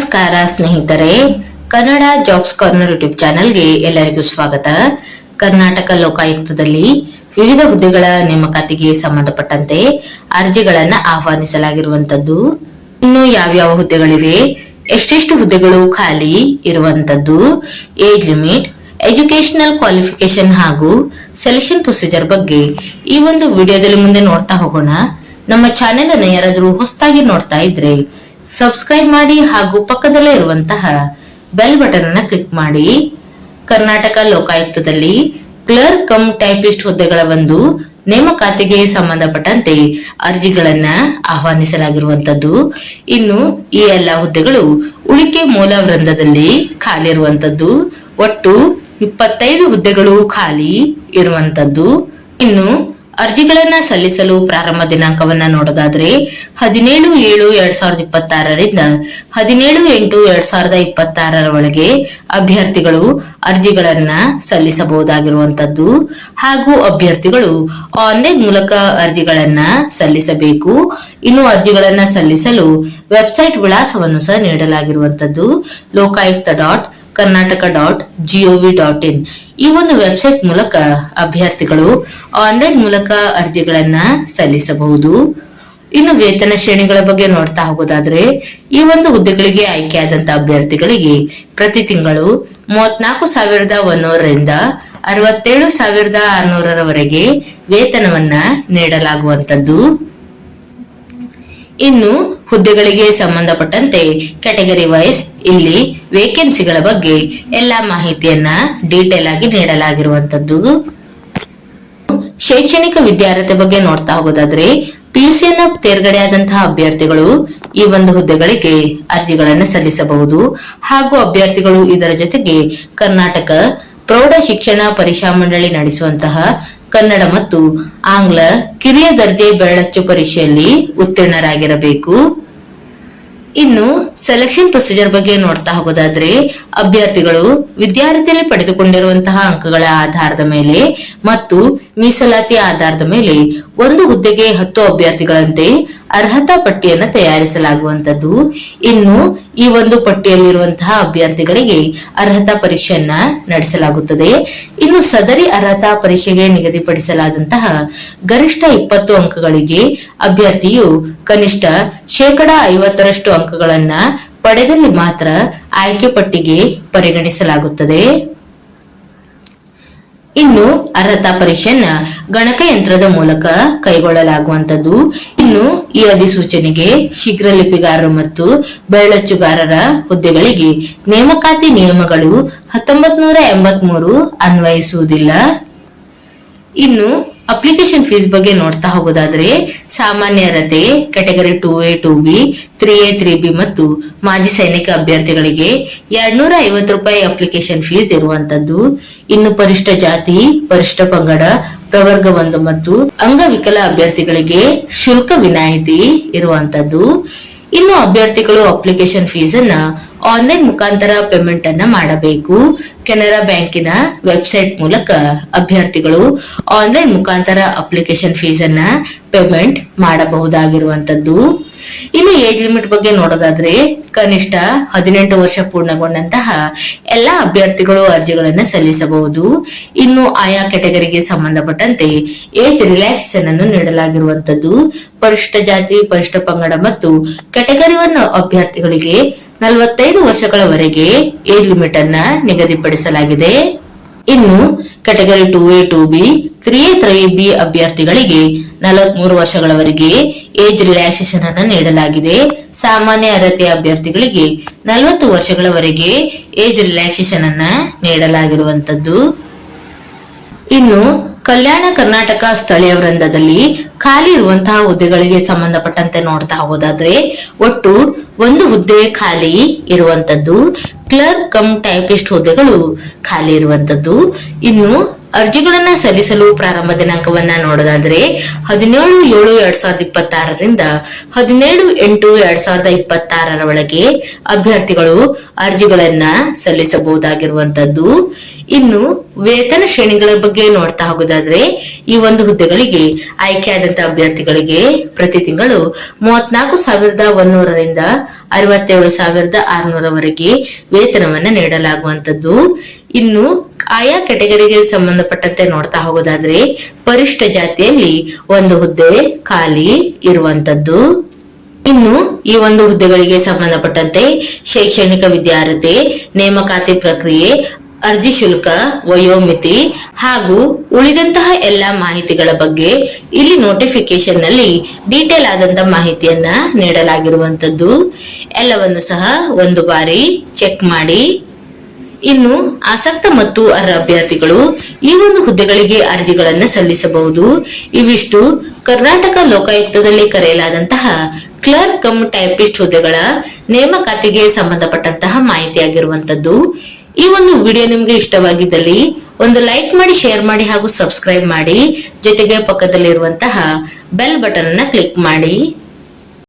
ನಮಸ್ಕಾರ ಸ್ನೇಹಿತರೆ, Kannada jobs corner YouTube ಚಾನೆಲ್ಗೆ ಎಲ್ಲರಿಗೂ ಸ್ವಾಗತ. ಕರ್ನಾಟಕ ಲೋಕಾಯುಕ್ತದಲ್ಲಿ ವಿವಿಧ ಹುದ್ದೆಗಳ ನೇಮಕಾತಿಗೆ ಸಂಬಂಧಪಟ್ಟಂತೆ ಅರ್ಜಿಗಳನ್ನ ಆಹ್ವಾನಿಸಲಾಗಿರುವಂತದ್ದು. ಇನ್ನು ಯಾವ್ಯಾವ ಹುದ್ದೆಗಳಿವೆ, ಎಷ್ಟೆಷ್ಟು ಹುದ್ದೆಗಳು ಖಾಲಿ ಇರುವಂತದ್ದು, ಏಜ್ ಲಿಮಿಟ್, ಎಜುಕೇಶನಲ್ ಕ್ವಾಲಿಫಿಕೇಶನ್ ಹಾಗೂ ಸೆಲೆಕ್ಷನ್ ಪ್ರೊಸೀಜರ್ ಬಗ್ಗೆ ಈ ಒಂದು ವಿಡಿಯೋದಲ್ಲಿ ಮುಂದೆ ನೋಡ್ತಾ ಹೋಗೋಣ. ನಮ್ಮ ಚಾನೆಲ್ ಅನ್ನು ಯಾರಾದ್ರೂ ಹೊಸದಾಗಿ ನೋಡ್ತಾ ಇದ್ರೆ ಸಬ್ಸ್ಕ್ರೈಬ್ ಮಾಡಿ ಹಾಗೂ ಪಕ್ಕದಲ್ಲೇ ಇರುವಂತಹ ಬೆಲ್ ಬಟನ್ ಅನ್ನ ಕ್ಲಿಕ್ ಮಾಡಿ. ಕರ್ನಾಟಕ ಲೋಕಾಯುಕ್ತದಲ್ಲಿ ಕ್ಲರ್ಕ್ ಕಮ್ ಟೈಪಿಸ್ಟ್ ಹುದ್ದೆಗಳ ಒಂದು ನೇಮಕಾತಿಗೆ ಸಂಬಂಧಪಟ್ಟಂತೆ ಅರ್ಜಿಗಳನ್ನ ಆಹ್ವಾನಿಸಲಾಗಿರುವಂತದ್ದು. ಇನ್ನು ಈ ಎಲ್ಲಾ ಹುದ್ದೆಗಳು ಉಳಿಕೆ ಮೂಲ ವೃಂದದಲ್ಲಿ ಖಾಲಿ ಇರುವಂತದ್ದು. ಒಟ್ಟು 25 ಹುದ್ದೆಗಳು ಖಾಲಿ ಇರುವಂತದ್ದು. ಇನ್ನು ಅರ್ಜಿಗಳನ್ನ ಸಲ್ಲಿಸಲು ಪ್ರಾರಂಭ ದಿನಾಂಕವನ್ನ ನೋಡೋದಾದ್ರೆ 17/7/2026 ರಿಂದ 17/8/2026 ಒಳಗೆ ಅಭ್ಯರ್ಥಿಗಳು ಅರ್ಜಿಗಳನ್ನ ಸಲ್ಲಿಸಬಹುದಾಗಿರುವಂತದ್ದು. ಹಾಗೂ ಅಭ್ಯರ್ಥಿಗಳು ಆನ್ಲೈನ್ ಮೂಲಕ ಅರ್ಜಿಗಳನ್ನ ಸಲ್ಲಿಸಬೇಕು. ಇನ್ನು ಅರ್ಜಿಗಳನ್ನ ಸಲ್ಲಿಸಲು ವೆಬ್ಸೈಟ್ ವಿಳಾಸವನ್ನು ಸಹ ನೀಡಲಾಗಿರುವಂತದ್ದು. lokaayukta.karnataka.gov.in ಈ ಒಂದು ವೆಬ್ಸೈಟ್ ಮೂಲಕ ಅಭ್ಯರ್ಥಿಗಳು ಆನ್ಲೈನ್ ಮೂಲಕ ಅರ್ಜಿಗಳನ್ನ ಸಲ್ಲಿಸಬಹುದು. ಇನ್ನು ವೇತನ ಶ್ರೇಣಿಗಳ ಬಗ್ಗೆ ನೋಡ್ತಾ ಹೋಗೋದಾದ್ರೆ, ಈ ಒಂದು ಹುದ್ದೆಗಳಿಗೆ ಆಯ್ಕೆಯಾದಂತಹ ಅಭ್ಯರ್ಥಿಗಳಿಗೆ ಪ್ರತಿ ತಿಂಗಳು 34,100 ರಿಂದ 67,600 ವೇತನವನ್ನ ನೀಡಲಾಗುವಂತದ್ದು. ಇನ್ನು ಹುದ್ದೆಗಳಿಗೆ ಸಂಬಂಧಪಟ್ಟಂತೆ ಕ್ಯಾಟಗರಿ ವೈಸ್ ಇಲ್ಲಿ ವೇಕೆನ್ಸಿಗಳ ಬಗ್ಗೆ ಎಲ್ಲಾ ಮಾಹಿತಿಯನ್ನ ಡೀಟೇಲ್ ಆಗಿ ನೀಡಲಾಗಿರುವಂತದ್ದು. ಶೈಕ್ಷಣಿಕ ವಿದ್ಯಾರ್ಹತೆ ಬಗ್ಗೆ ನೋಡ್ತಾ ಹೋಗೋದಾದ್ರೆ, ಪಿಯುಸಿಯನ್ನ ತೇರ್ಗಡೆಯಾದಂತಹ ಅಭ್ಯರ್ಥಿಗಳು ಈ ಒಂದು ಹುದ್ದೆಗಳಿಗೆ ಅರ್ಜಿಗಳನ್ನು ಸಲ್ಲಿಸಬಹುದು. ಹಾಗೂ ಅಭ್ಯರ್ಥಿಗಳು ಇದರ ಜೊತೆಗೆ ಕರ್ನಾಟಕ ಪ್ರೌಢ ಶಿಕ್ಷಣ ಪರೀಕ್ಷಾ ಮಂಡಳಿ ನಡೆಸುವಂತಹ ಕನ್ನಡ ಮತ್ತು ಆಂಗ್ಲ ಕಿರಿಯ ದರ್ಜೆ ಬೆರಳಚ್ಚು ಪರೀಕ್ಷೆಯಲ್ಲಿ ಉತ್ತೀರ್ಣರಾಗಿರಬೇಕು. ಇನ್ನು ಸೆಲೆಕ್ಷನ್ ಪ್ರೊಸೀಜರ್ ಬಗ್ಗೆ ನೋಡ್ತಾ ಹೋಗೋದಾದ್ರೆ, ಅಭ್ಯರ್ಥಿಗಳು ವಿದ್ಯಾರ್ಥಿಯಲ್ಲಿ ಪಡೆದುಕೊಂಡಿರುವಂತಹ ಅಂಕಗಳ ಆಧಾರದ ಮೇಲೆ ಮತ್ತು ಮೀಸಲಾತಿ ಆಧಾರದ ಮೇಲೆ ಒಂದು ಹುದ್ದೆಗೆ 10 ಅಭ್ಯರ್ಥಿಗಳಂತೆ ಅರ್ಹತಾ ಪಟ್ಟಿಯನ್ನು ತಯಾರಿಸಲಾಗುವಂತದ್ದು. ಇನ್ನು ಈ ಒಂದು ಪಟ್ಟಿಯಲ್ಲಿರುವಂತಹ ಅಭ್ಯರ್ಥಿಗಳಿಗೆ ಅರ್ಹತಾ ಪರೀಕ್ಷೆಯನ್ನ ನಡೆಸಲಾಗುತ್ತದೆ. ಇನ್ನು ಸದರಿ ಅರ್ಹತಾ ಪರೀಕ್ಷೆಗೆ ನಿಗದಿಪಡಿಸಲಾದಂತಹ ಗರಿಷ್ಠ 20 ಅಂಕಗಳಿಗೆ ಅಭ್ಯರ್ಥಿಯು ಕನಿಷ್ಠ 50% ಅಂಕಗಳನ್ನ ಪಡೆದಲ್ಲಿ ಮಾತ್ರ ಆಯ್ಕೆ ಪಟ್ಟಿಗೆ ಪರಿಗಣಿಸಲಾಗುತ್ತದೆ. ಇನ್ನು ಅರ್ಹತಾ ಪರೀಕ್ಷೆಯನ್ನ ಗಣಕಯಂತ್ರದ ಮೂಲಕ ಕೈಗೊಳ್ಳಲಾಗುವಂತದ್ದು. ಇನ್ನು ಈ ಅಧಿಸೂಚನೆಗೆ ಶೀಘ್ರ ಲಿಪಿಗಾರರು ಮತ್ತು ಬೆರಳಚ್ಚುಗಾರರ ಹುದ್ದೆಗಳಿಗೆ ನೇಮಕಾತಿ ನಿಯಮಗಳು 1983 ಅನ್ವಯಿಸುವುದಿಲ್ಲ. ಇನ್ನು ಅಪ್ಲಿಕೇಶನ್ ಫೀಸ್ ಬಗ್ಗೆ ನೋಡ್ತಾ ಹೋಗೋದಾದ್ರೆ, ಸಾಮಾನ್ಯ ಅರ್ಹತೆ category 2A 2B 3A 3B ಮತ್ತು ಮಾಜಿ ಸೈನಿಕ ಅಭ್ಯರ್ಥಿಗಳಿಗೆ 250 ರೂಪಾಯಿ ಅಪ್ಲಿಕೇಶನ್ ಫೀಸ್ ಇರುವಂತದ್ದು. ಇನ್ನು ಪರಿಷ್ಠ ಜಾತಿ, ಪರಿಷ್ಠ ಪಂಗಡ, ಪ್ರವರ್ಗ 1 ಮತ್ತು ಅಂಗವಿಕಲ ಅಭ್ಯರ್ಥಿಗಳಿಗೆ ಶುಲ್ಕ ವಿನಾಯಿತಿ ಇರುವಂತದ್ದು. ಇನ್ನು ಅಭ್ಯರ್ಥಿಗಳು ಅಪ್ಲಿಕೇಶನ್ ಫೀಸ್ ಅನ್ನ ಆನ್ಲೈನ್ ಮುಖಾಂತರ ಪೇಮೆಂಟ್ ಅನ್ನ ಮಾಡಬೇಕು. ಕೆನರಾ ಬ್ಯಾಂಕಿನ ವೆಬ್ಸೈಟ್ ಮೂಲಕ ಅಭ್ಯರ್ಥಿಗಳು ಆನ್ಲೈನ್ ಮುಖಾಂತರ ಅಪ್ಲಿಕೇಶನ್ ಫೀಸ್ ಅನ್ನ ಪೇಮೆಂಟ್ ಮಾಡಬಹುದಾಗಿರುವಂತದ್ದು. ಇನ್ನು ಏಜ್ ಲಿಮಿಟ್ ಬಗ್ಗೆ ನೋಡೋದಾದ್ರೆ, ಕನಿಷ್ಠ 18 ವರ್ಷ ಪೂರ್ಣಗೊಂಡಂತಹ ಎಲ್ಲಾ ಅಭ್ಯರ್ಥಿಗಳು ಅರ್ಜಿಗಳನ್ನ ಸಲ್ಲಿಸಬಹುದು. ಇನ್ನು ಆಯಾ ಕ್ಯಾಟಗರಿಗೆ ಸಂಬಂಧಪಟ್ಟಂತೆ ಏಜ್ ರಿಲ್ಯಾಕ್ಸೇಷನ್ ಅನ್ನು ನೀಡಲಾಗಿರುವಂತದ್ದು. ಪರಿಷ್ಠ ಜಾತಿ, ಪರಿಷ್ಠ ಪಂಗಡ ಮತ್ತು ಕ್ಯಾಟಗರಿ 1 ಅಭ್ಯರ್ಥಿಗಳಿಗೆ 45 ವರ್ಷಗಳವರೆಗೆ ಏಜ್ ಲಿಮಿಟ್ ಅನ್ನ ನಿಗದಿಪಡಿಸಲಾಗಿದೆ. ಇನ್ನು category 2A 2B 3A 3B ಅಭ್ಯರ್ಥಿಗಳಿಗೆ 43 ವರ್ಷಗಳವರೆಗೆ ಏಜ್ ರಿಲ್ಯಾಕ್ಸೇಷನ್ ಅನ್ನ ನೀಡಲಾಗಿದೆ. ಸಾಮಾನ್ಯ ಅರ್ಹತೆ ಅಭ್ಯರ್ಥಿಗಳಿಗೆ 40 ವರ್ಷಗಳವರೆಗೆ ಏಜ್ ರಿಲ್ಯಾಕ್ಸೇಷನ್ ಅನ್ನ ನೀಡಲಾಗಿರುವಂತದ್ದು. ಇನ್ನು ಕಲ್ಯಾಣ ಕರ್ನಾಟಕ ಸ್ಥಳೀಯ ವೃಂದದಲ್ಲಿ ಖಾಲಿ ಇರುವಂತಹ ಹುದ್ದೆಗಳಿಗೆ ಸಂಬಂಧಪಟ್ಟಂತೆ ನೋಡ್ತಾ ಹೋಗೋದಾದ್ರೆ, ಒಟ್ಟು 1 ಹುದ್ದೆ ಖಾಲಿ ಇರುವಂತದ್ದು. ಕ್ಲರ್ಕ್ ಕಮ್ ಟೈಪಿಸ್ಟ್ ಹುದ್ದೆಗಳು ಖಾಲಿ ಇರುವಂತದ್ದು. ಇನ್ನು ಅರ್ಜಿಗಳನ್ನ ಸಲ್ಲಿಸಲು ಪ್ರಾರಂಭ ದಿನಾಂಕವನ್ನ ನೋಡೋದಾದ್ರೆ 17/7/2026ರಿಂದ 17/8/2026 ಒಳಗೆ ಅಭ್ಯರ್ಥಿಗಳು ಅರ್ಜಿಗಳನ್ನ ಸಲ್ಲಿಸಬಹುದಾಗಿರುವಂತದ್ದು. ಇನ್ನು ವೇತನ ಶ್ರೇಣಿಗಳ ಬಗ್ಗೆ ನೋಡ್ತಾ ಹೋಗೋದಾದ್ರೆ ಈ ಒಂದು ಹುದ್ದೆಗಳಿಗೆ ಆಯ್ಕೆಯಾದಂತಹ ಅಭ್ಯರ್ಥಿಗಳಿಗೆ ಪ್ರತಿ ತಿಂಗಳು 34,100ರಿಂದ 67,600ವರೆಗೆ ವೇತನವನ್ನ ನೀಡಲಾಗುವಂತದ್ದು. ಇನ್ನು ಆಯಾ ಕೆಟಗರಿಗೆ ಸಂಬಂಧಪಟ್ಟಂತೆ ನೋಡ್ತಾ ಹೋಗೋದಾದ್ರೆ ಪರಿಷ್ಠ ಜಾತಿಯಲ್ಲಿ ಒಂದು ಹುದ್ದೆ ಖಾಲಿ ಇರುವಂತದ್ದು. ಇನ್ನು ಈ ಒಂದು ಹುದ್ದೆಗಳಿಗೆ ಸಂಬಂಧಪಟ್ಟಂತೆ ಶೈಕ್ಷಣಿಕ ವಿದ್ಯಾರ್ಹತೆ, ನೇಮಕಾತಿ ಪ್ರಕ್ರಿಯೆ, ಅರ್ಜಿ ಶುಲ್ಕ, ವಯೋಮಿತಿ ಹಾಗೂ ಉಳಿದಂತಹ ಎಲ್ಲಾ ಮಾಹಿತಿಗಳ ಬಗ್ಗೆ ಇಲ್ಲಿ ನೋಟಿಫಿಕೇಶನ್ ನಲ್ಲಿ ಡೀಟೇಲ್ ಆದಂತಹ ಮಾಹಿತಿಯನ್ನ ನೀಡಲಾಗಿರುವಂತದ್ದು. ಎಲ್ಲವನ್ನು ಸಹ ಒಂದು ಬಾರಿ ಚೆಕ್ ಮಾಡಿ. ಇನ್ನು ಆಸಕ್ತ ಮತ್ತು ಅರ್ಹ ಅಭ್ಯರ್ಥಿಗಳು ಈ ಒಂದು ಹುದ್ದೆಗಳಿಗೆ ಅರ್ಜಿಗಳನ್ನ ಸಲ್ಲಿಸಬಹುದು. ಇವಿಷ್ಟು ಕರ್ನಾಟಕ ಲೋಕಾಯುಕ್ತದಲ್ಲಿ ಕರೆಯಲಾದಂತಹ ಕ್ಲರ್ಕ್ ಕಮ್ ಟೈಪಿಸ್ಟ್ ಹುದ್ದೆಗಳ ನೇಮಕಾತಿಗೆ ಸಂಬಂಧಪಟ್ಟಂತಹ ಮಾಹಿತಿಯಾಗಿರುವಂತದ್ದು. ಈ ಒಂದು ವಿಡಿಯೋ ನಿಮ್ಗೆ ಇಷ್ಟವಾಗಿದ್ದಲ್ಲಿ ಒಂದು ಲೈಕ್ ಮಾಡಿ, ಶೇರ್ ಮಾಡಿ ಹಾಗೂ ಸಬ್ಸ್ಕ್ರೈಬ್ ಮಾಡಿ. ಜೊತೆಗೆ ಪಕ್ಕದಲ್ಲಿರುವಂತಹ ಬೆಲ್ ಬಟನ್ ಅನ್ನ ಕ್ಲಿಕ್ ಮಾಡಿ.